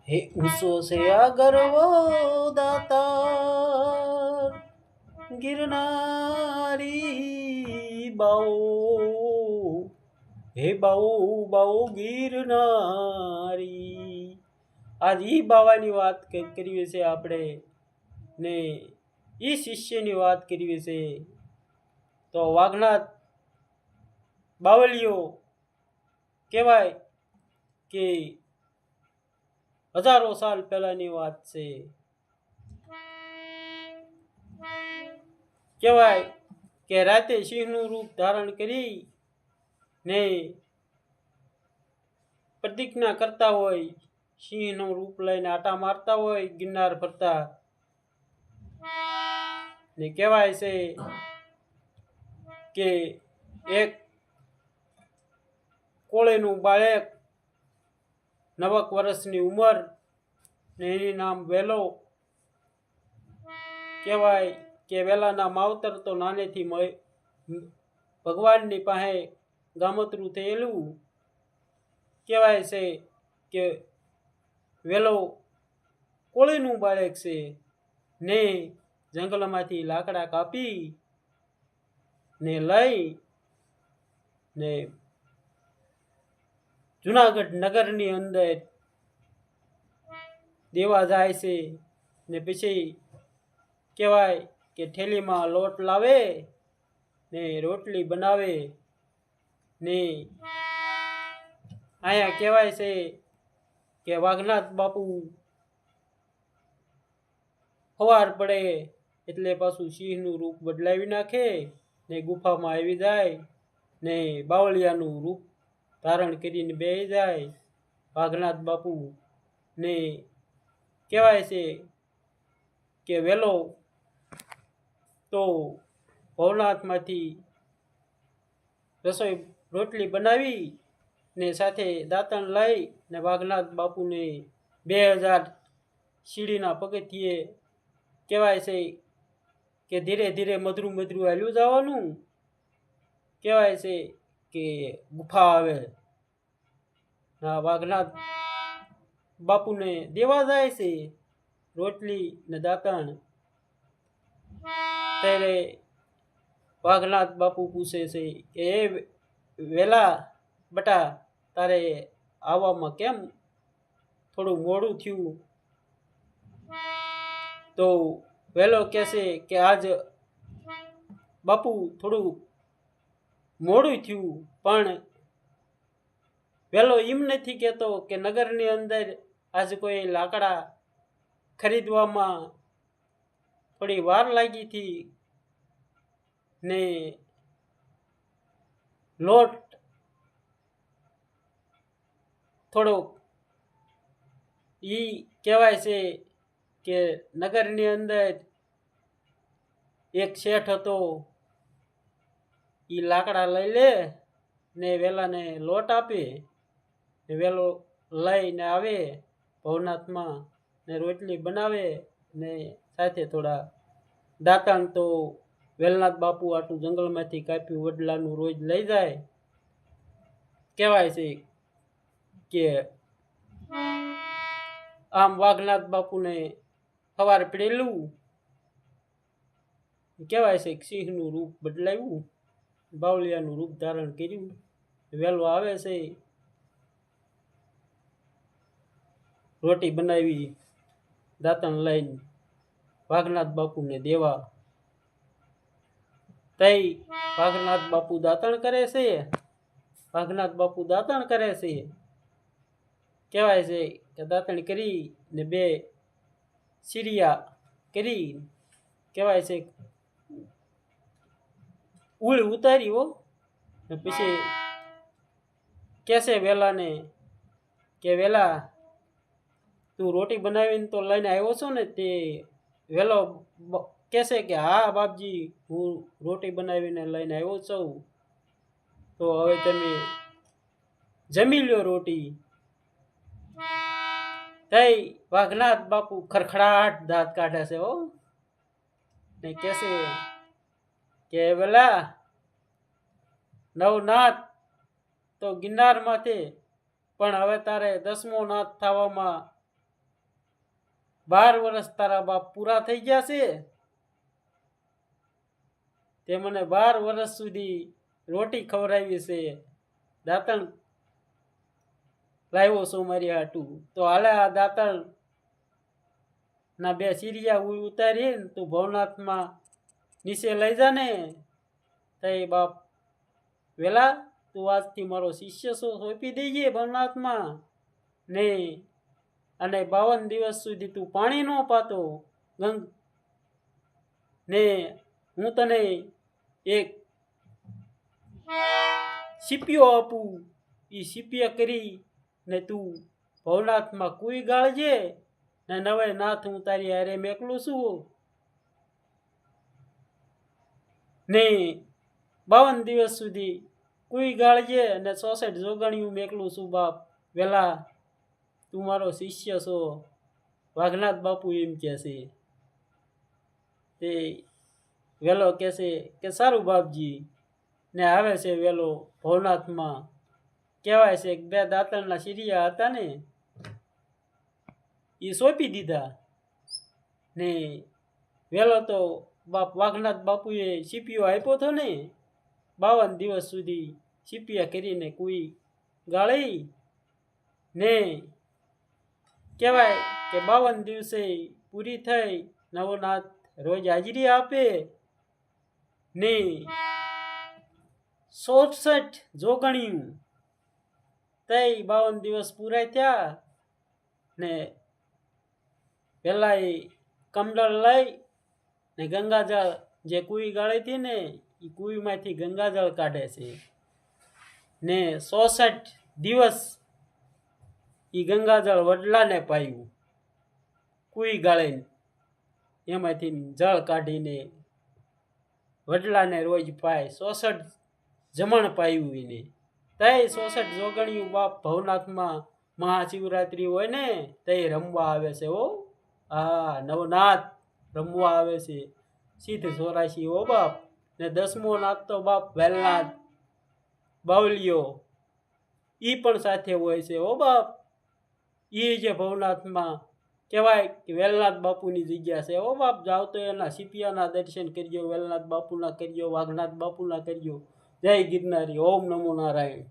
हे ऊंचो से गर्व दाता गिरनारी बाओ हे बाओ बाओ गिरनारी। આજ ઈ બાવાની વાત કરવી છે આપણે ને ઈ શિષ્યની વાત કરવી છે તો વાઘનાથ બાવલીઓ કહેવાય કે હજારો સાલ પહેલાની વાત છે। કહેવાય કે રાતે સિંહનું રૂપ ધારણ કરી ને પ્રતિજ્ઞા કરતા હોય, સિંહનું રૂપ લઈને આટા મારતા હોય ગિરનાર ફરતા ને કહેવાય છે કે એક કોળેનું બાળક 9 વર્ષની ઉંમર ને એનું નામ વેલો। કહેવાય કે વેલાના માવતર તો નાનેથી ભગવાનની પાસે ગામતરું થયેલું। કહેવાય છે કે વેલો કોળીનું બાળક છે ને જંગલમાંથી લાકડા કાપી ને લઈ ને જુનાગઢ નગરની અંદર દેવા જાય છે ને પછી કહેવાય કે થેલીમાં લોટ લાવે ને રોટલી બનાવે ને અહીંયા કહેવાય છે કે વાઘનાથ બાપુ સવાર પડે એટલે પાછું સિંહનું રૂપ બદલાવી નાખે ને ગુફામાં આવી જાય ને બાવળિયાનું રૂપ ધારણ કરીને બેસી જાય વાઘનાથ બાપુ ને કહેવાય છે કે વેલો તો ભવનાથમાંથી રસોઈ રોટલી બનાવી ને સાથે દાંતણ લઈ ને વાઘનાથ બાપુને 2000 સીડીના પગથિયે કહેવાય છે કે ધીરે ધીરે મધરું મધરું હાલ્યું જવાનું। કહેવાય છે કે ગુફા આવે ના વાઘનાથ બાપુને દેવા જાય છે રોટલી ને દાંતણ। ત્યારે વાઘનાથ બાપુ પૂછે છે કે એ વેલા બટા તારે આવવામાં કેમ થોડું મોડું થયું? તો વેલો કહેશે કે આજ બાપુ થોડું મોડું થયું, પણ વેલો એમ નથી કહેતો કે નગરની અંદર આજ કોઈ લાકડા ખરીદવામાં થોડી વાર લાગી હતી ને લોટ થોડોક ઈ કહેવાય છે કે નગરની અંદર એક શેઠ હતો, ઈ લાકડા લઈ લે ને વેલાને લોટ આપે ને વેલો લઈને આવે ભવનાથમાં ને રોટલી બનાવે ને સાથે થોડા દાંતણ તો વેલનાથ બાપુ આટલું જંગલમાંથી કાપ્યું વડલાનું રોજ લઈ જાય। કહેવાય છે કે આમ વાઘનાથ બાપુને સવાર પડેલું કહેવાય છે કે સિંહનું રૂપ બદલાવ્યું, બાવળિયાનું રૂપ ધારણ કર્યું। વેલો આવે છે રોટી બનાવી દાંતણ લઈને વાઘનાથ બાપુને દેવા। તઈ વાઘનાથ બાપુ દાંતણ કરે છે, વાઘનાથ બાપુ દાંતણ કરે છે। કહેવાય છે કે દાંતણ કરી ને 2 સીરિયા કરી કહેવાય છે ઉળ ઉતારી હો ને પછી કહેશે વેલાને કે વેલા તું રોટી બનાવીને તો લઈને આવ્યો છો ને? તે વેલો કહેશે કે હા બાપજી હું રોટી બનાવીને લઈને આવ્યો છું, તો હવે તમે જમી લ્યો રોટી। તઈ વાઘનાથ બાપુ ખરખડાટ દાંત કાઢે છે હો ને કહેશે કે વેલા નવનાથ તો ગિરનાર માથે, પણ હવે તારે 10મો નાથ થવામાં 12 વર્ષ તારા બાપ પૂરા થઈ ગયા છે, તે મને 12 વર્ષ સુધી રોટી ખવડાવી છે, દાંતણ લાવ્યો છું મારી હાટું. તો હાલે આ દાંતણ ના 2 સીરિયા ઉતારીને તું ભવનાથમાં નીચે લઈ જા ને. તઈ બાપ વેલા તું આજથી મારો શિષ્ય છો, સોંપી દેજે ભવનાથમાં ને. અને 52 દિવસ સુધી તું પાણી ન પાતો ગંગ ને. હું તને એક સીપિયો આપું, એ સીપિયા કરી ને તું ભવનાથમાં કુઈ ગાળજે ને. નવે નાથ હું તારી હારે મેકલું છું ને. 52 દિવસ સુધી કુઈ ગાળજે ને 66 જોગણિયું મેકલું છું બાપ વેલા તું મારો શિષ્ય છો. વાઘનાથ બાપુ એમ કહે છે. તે વેલો કહે છે કે સારું બાપજી, ને આવે છે વેલો ભવનાથમાં. કહેવાય છે કે 2 દાંતણના સીરિયા હતા ને એ સોંપી દીધા ને. વેલો તો બાપ વાઘનાથ બાપુએ સીપિયો આપ્યો હતો ને, 52 દિવસ સુધી સીપિયા કરીને કુઈ ગાળી ને. કહેવાય કે 52 દિવસે પૂરી થઈ. નવનાથ રોજ હાજરી આપે ને. 66 જોગણિયું તઈ 52 દિવસ પૂરા થયા ને. પેલા એ કમંડળ લઈ ને ગંગાજળ જે કુઈ ગાળી હતી ને એ કુઈમાંથી ગંગાજળ કાઢે છે ને. 66 દિવસ એ ગંગાજળ વડલાને પાયું, કુઈ ગાળીને એમાંથી જળ કાઢીને વડલાને રોજ પાય. 66 જમણ પાયું એને. તઈ 66 જોગણિયું બાપ ભવનાથમાં મહાશિવરાત્રિ હોય ને તઈ રમવા આવે છે. હો હા, નવનાથ રમવા આવે છે. સિદ્ધ 84 હો બાપ. ને 10મો નાથ તો બાપ વેલનાથ બાવલિયો ઈ પણ સાથે હોય છે. હો બાપ એ જે ભવનાથમાં કહેવાય કે વેલનાથ બાપુની જગ્યા છે. હો બાપ જાવ તો એના સીપિયાના દર્શન કરજો, વેલનાથ બાપુના કરજો, વાઘનાથ બાપુના કરજો. જય ગિરનારી. ઓમ નમો નારાયણ.